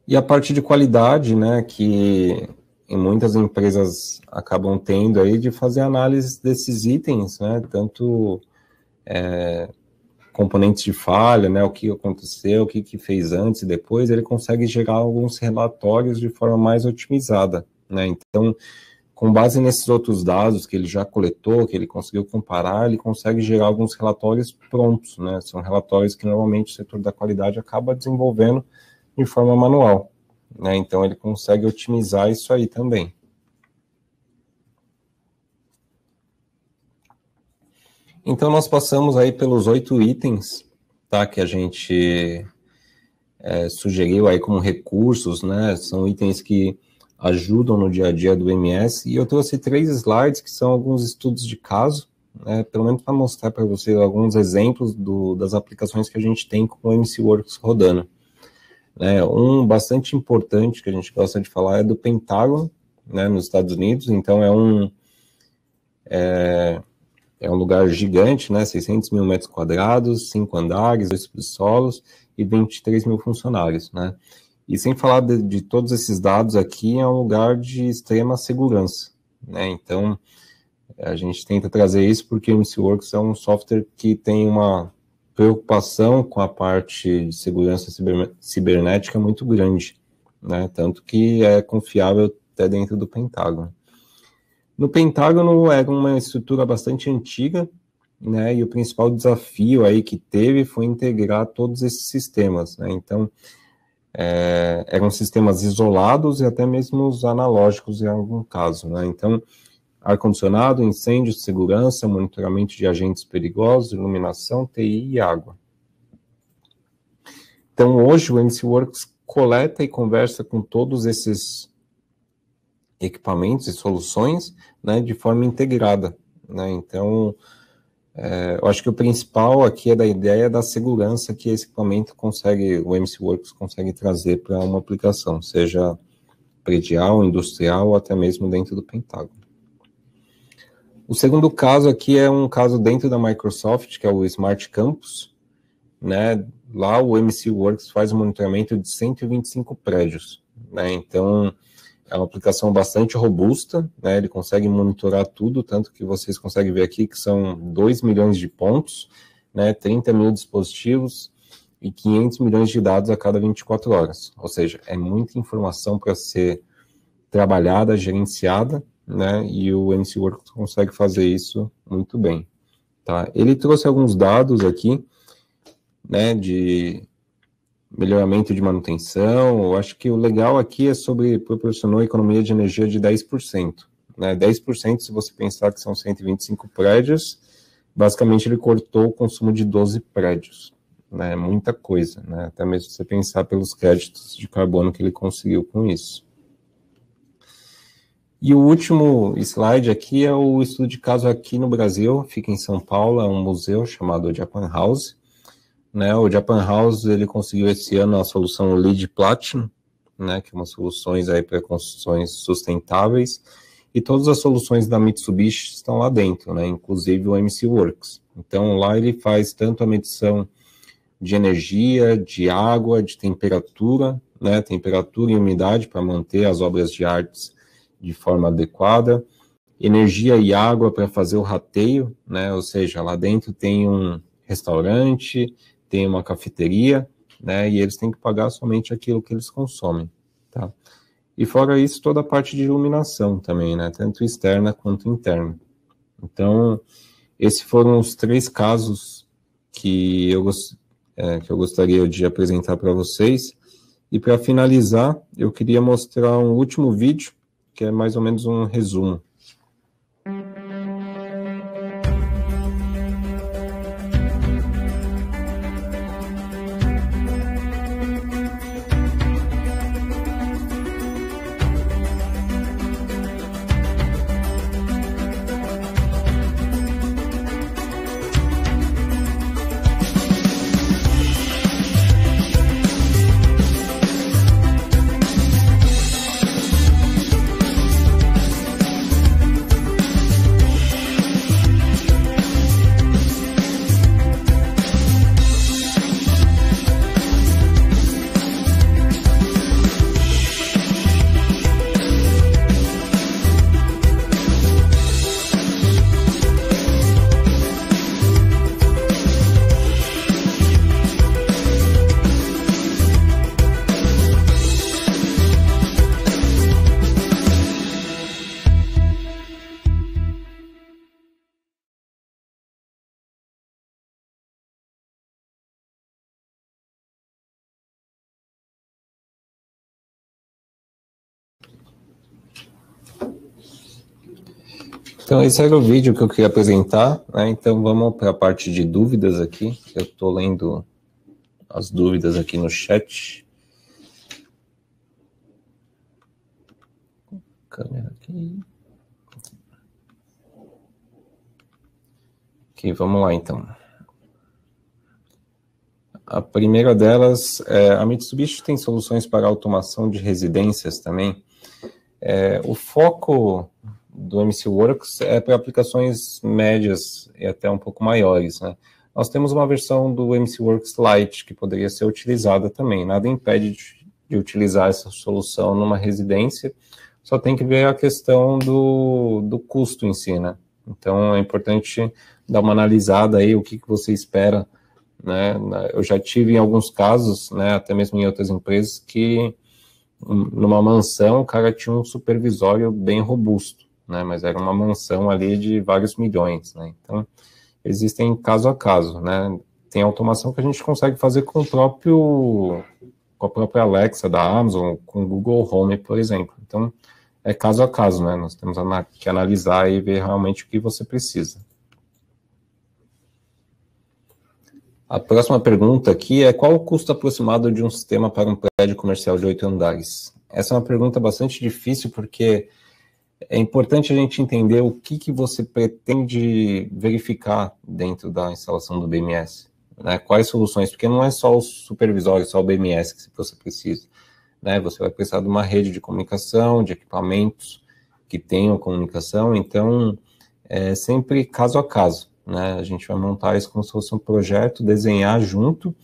E a parte de qualidade, né, que muitas empresas acabam tendo aí de fazer análise desses itens, né, tanto componentes de falha, né, o que aconteceu, o que fez antes e depois, ele consegue gerar alguns relatórios de forma mais otimizada, né, então, com base nesses outros dados que ele já coletou, que ele conseguiu comparar, ele consegue gerar alguns relatórios prontos, né, são relatórios que normalmente o setor da qualidade acaba desenvolvendo de forma manual, né, então ele consegue otimizar isso aí também. Então nós passamos aí pelos 8 itens, tá? Que a gente sugeriu aí como recursos, né? São itens que ajudam no dia a dia do MS, e eu trouxe 3 slides que são alguns estudos de caso, né? Pelo menos para mostrar para vocês alguns exemplos das aplicações que a gente tem com o MCWorks rodando. Um bastante importante que a gente gosta de falar é do Pentágono, né, nos Estados Unidos. Então é um lugar gigante, né, 600 mil metros quadrados, 5 andares, 2 subsolos e 23 mil funcionários, né. E sem falar de todos esses dados aqui, é um lugar de extrema segurança, né. Então a gente tenta trazer isso porque o MCWorks é um software que tem uma preocupação com a parte de segurança cibernética muito grande, né, tanto que é confiável até dentro do Pentágono. No Pentágono era uma estrutura bastante antiga, né, e o principal desafio aí que teve foi integrar todos esses sistemas, né, então eram sistemas isolados e até mesmo os analógicos em algum caso, né, então ar-condicionado, incêndio, segurança, monitoramento de agentes perigosos, iluminação, TI e água. Então, hoje, o MCWorks coleta e conversa com todos esses equipamentos e soluções, né, de forma integrada, né? Então, eu acho que o principal aqui é da ideia da segurança que esse equipamento o MCWorks consegue trazer para uma aplicação, seja predial, industrial ou até mesmo dentro do Pentágono. O segundo caso aqui é um caso dentro da Microsoft, que é o Smart Campus, né? Lá o MCWorks faz o monitoramento de 125 prédios, né? Então, é uma aplicação bastante robusta, né? Ele consegue monitorar tudo, tanto que vocês conseguem ver aqui que são 2 milhões de pontos, né? 30 mil dispositivos e 500 milhões de dados a cada 24 horas. Ou seja, é muita informação para ser trabalhada, gerenciada, né, e o MCWorks consegue fazer isso muito bem, tá? Ele trouxe alguns dados aqui, né, de melhoramento de manutenção. Eu acho que o legal aqui é proporcionou economia de energia de 10%, né, 10% se você pensar que são 125 prédios, basicamente ele cortou o consumo de 12 prédios, né, muita coisa, né, até mesmo se você pensar pelos créditos de carbono que ele conseguiu com isso. E o último slide aqui é o estudo de caso aqui no Brasil, fica em São Paulo, é um museu chamado Japan House, né, o Japan House, ele conseguiu esse ano a solução LEED Platinum, né, que é uma soluções aí para construções sustentáveis, e todas as soluções da Mitsubishi estão lá dentro, né, inclusive o MCWorks. Então lá ele faz tanto a medição de energia, de água, de temperatura, né, temperatura e umidade para manter as obras de artes de forma adequada, energia e água para fazer o rateio, né, ou seja, lá dentro tem um restaurante, tem uma cafeteria, né, e eles têm que pagar somente aquilo que eles consomem, tá? E fora isso, toda a parte de iluminação também, né, tanto externa quanto interna. Então, esses foram os 3 casos que eu gostaria de apresentar para vocês. E para finalizar, eu queria mostrar um último vídeo, que é mais ou menos um resumo. Então, esse era o vídeo que eu queria apresentar, né? Então, vamos para a parte de dúvidas aqui. Eu estou lendo as dúvidas aqui no chat. Câmera aqui. Ok, vamos lá então. A primeira delas, a Mitsubishi tem soluções para automação de residências também. O foco do MCWorks é para aplicações médias e até um pouco maiores, né? Nós temos uma versão do MCWorks Lite que poderia ser utilizada também. Nada impede de utilizar essa solução numa residência, só tem que ver a questão do custo em si, né? Então é importante dar uma analisada aí, o que você espera, né? Eu já tive em alguns casos, né, até mesmo em outras empresas, que numa mansão o cara tinha um supervisório bem robusto, né, mas era uma mansão ali de vários milhões, né, então existem caso a caso, né, tem automação que a gente consegue fazer com a própria Alexa da Amazon, com o Google Home, por exemplo, então é caso a caso, né, nós temos que analisar e ver realmente o que você precisa. A próxima pergunta aqui é: qual o custo aproximado de um sistema para um prédio comercial de 8 andares? Essa é uma pergunta bastante difícil, porque é importante a gente entender o que você pretende verificar dentro da instalação do BMS, né? Quais soluções, porque não é só o supervisório, só o BMS que você precisa, né? Você vai precisar de uma rede de comunicação, de equipamentos que tenham comunicação, então é sempre caso a caso, né? A gente vai montar isso como se fosse um projeto, desenhar junto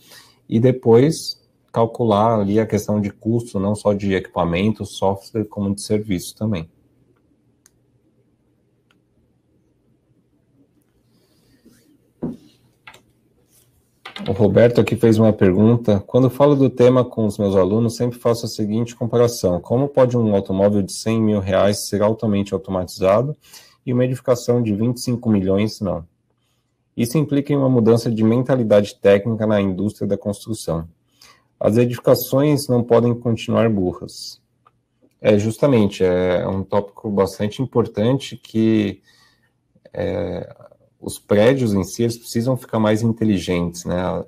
e depois calcular ali a questão de custo, não só de equipamento, software, como de serviço também. O Roberto aqui fez uma pergunta: quando falo do tema com os meus alunos, sempre faço a seguinte comparação: como pode um automóvel de 100 mil reais ser altamente automatizado e uma edificação de 25 milhões não? Isso implica em uma mudança de mentalidade técnica na indústria da construção. As edificações não podem continuar burras. Justamente, é um tópico bastante importante que os prédios em si, eles precisam ficar mais inteligentes, né?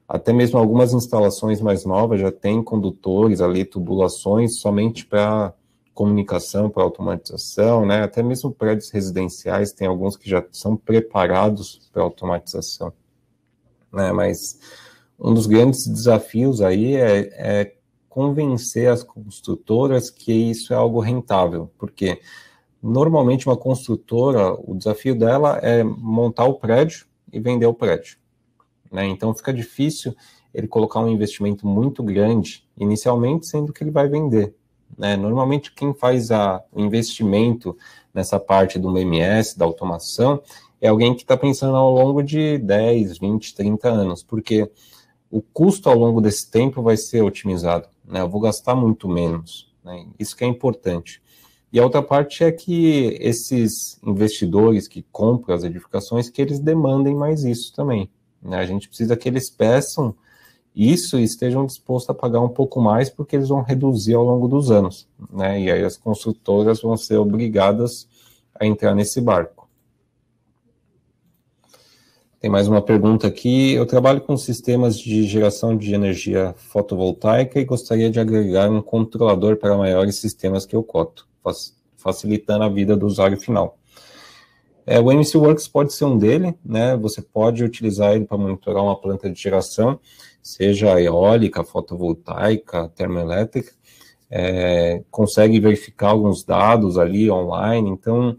Até mesmo algumas instalações mais novas já têm condutores ali, tubulações somente para comunicação, para automatização, né? Até mesmo prédios residenciais, tem alguns que já são preparados para automatização, né? Mas um dos grandes desafios aí é convencer as construtoras que isso é algo rentável, porque normalmente uma construtora, o desafio dela é montar o prédio e vender o prédio, né? Então fica difícil ele colocar um investimento muito grande inicialmente, sendo que ele vai vender, né? Normalmente quem faz o investimento nessa parte do MS, da automação, é alguém que está pensando ao longo de 10, 20, 30 anos, porque o custo ao longo desse tempo vai ser otimizado, né? Eu vou gastar muito menos, né? Isso que é importante. E a outra parte é que esses investidores que compram as edificações, que eles demandem mais isso também, né? A gente precisa que eles peçam isso e estejam dispostos a pagar um pouco mais, porque eles vão reduzir ao longo dos anos, né? E aí as construtoras vão ser obrigadas a entrar nesse barco. Tem mais uma pergunta aqui: eu trabalho com sistemas de geração de energia fotovoltaica e gostaria de agregar um controlador para maiores sistemas que eu coto, facilitando a vida do usuário final. O MCWorks pode ser um dele, né? Você pode utilizar ele para monitorar uma planta de geração, seja eólica, fotovoltaica, termoelétrica, consegue verificar alguns dados ali online, então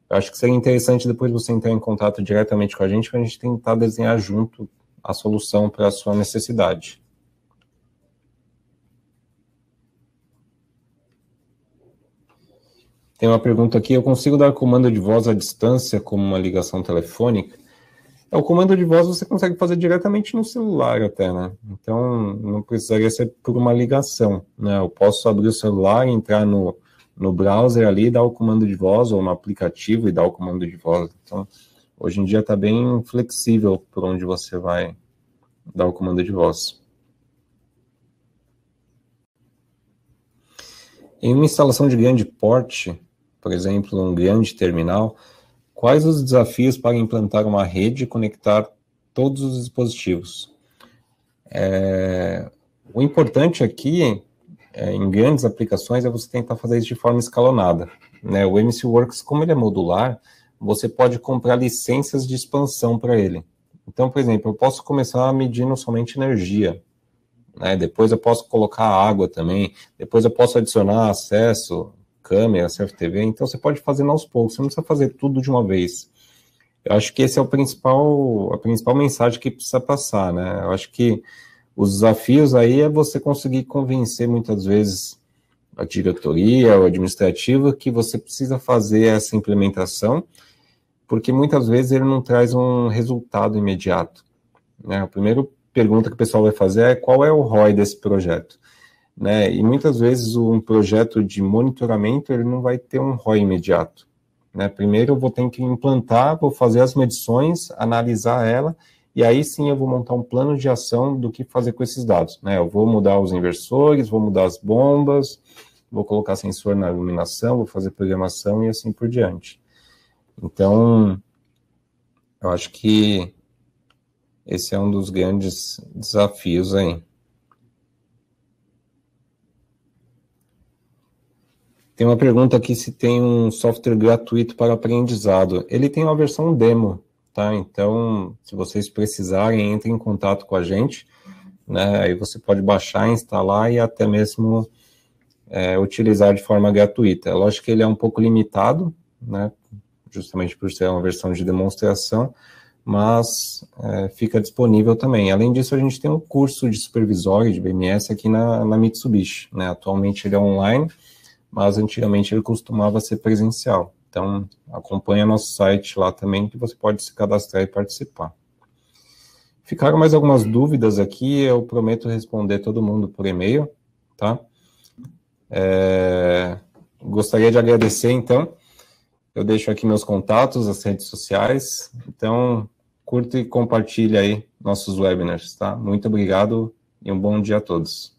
eu acho que seria interessante depois você entrar em contato diretamente com a gente, para a gente tentar desenhar junto a solução para a sua necessidade. Tem uma pergunta aqui: eu consigo dar comando de voz à distância como uma ligação telefônica? O comando de voz você consegue fazer diretamente no celular até, né? Então, não precisaria ser por uma ligação, né? Eu posso abrir o celular, entrar no browser ali, dar o comando de voz, ou no aplicativo e dar o comando de voz. Então, hoje em dia está bem flexível por onde você vai dar o comando de voz. Em uma instalação de grande porte, por exemplo, um grande terminal, quais os desafios para implantar uma rede e conectar todos os dispositivos? O importante aqui, em grandes aplicações, é você tentar fazer isso de forma escalonada, né? O MCWorks, como ele é modular, você pode comprar licenças de expansão para ele. Então, por exemplo, eu posso começar medindo somente energia, né? Depois eu posso colocar água também, depois eu posso adicionar acesso, câmera, CFTV, então você pode fazer aos poucos, você não precisa fazer tudo de uma vez. Eu acho que esse é a principal mensagem que precisa passar, né? Eu acho que os desafios aí é você conseguir convencer muitas vezes a diretoria, o administrativo, que você precisa fazer essa implementação, porque muitas vezes ele não traz um resultado imediato, né? A primeira pergunta que o pessoal vai fazer é qual é o ROI desse projeto, né? E muitas vezes um projeto de monitoramento ele não vai ter um ROI imediato, né? Primeiro eu vou ter que implantar, vou fazer as medições, analisar ela, e aí sim eu vou montar um plano de ação do que fazer com esses dados, né? Eu vou mudar os inversores, vou mudar as bombas, vou colocar sensor na iluminação, vou fazer programação e assim por diante. Então, eu acho que esse é um dos grandes desafios aí. Tem uma pergunta aqui se tem um software gratuito para aprendizado. Ele tem uma versão demo, tá? Então, se vocês precisarem, entrem em contato com a gente, né? Aí você pode baixar, instalar e até mesmo utilizar de forma gratuita. É lógico que ele é um pouco limitado, né? Justamente por ser uma versão de demonstração, mas fica disponível também. Além disso, a gente tem um curso de supervisório de BMS aqui na Mitsubishi, né? Atualmente ele é online, mas antigamente ele costumava ser presencial. Então, acompanha nosso site lá também, que você pode se cadastrar e participar. Ficaram mais algumas dúvidas aqui, eu prometo responder todo mundo por e-mail, tá? Gostaria de agradecer, então. Eu deixo aqui meus contatos, as redes sociais. Então, curta e compartilhe aí nossos webinars, tá? Muito obrigado e um bom dia a todos.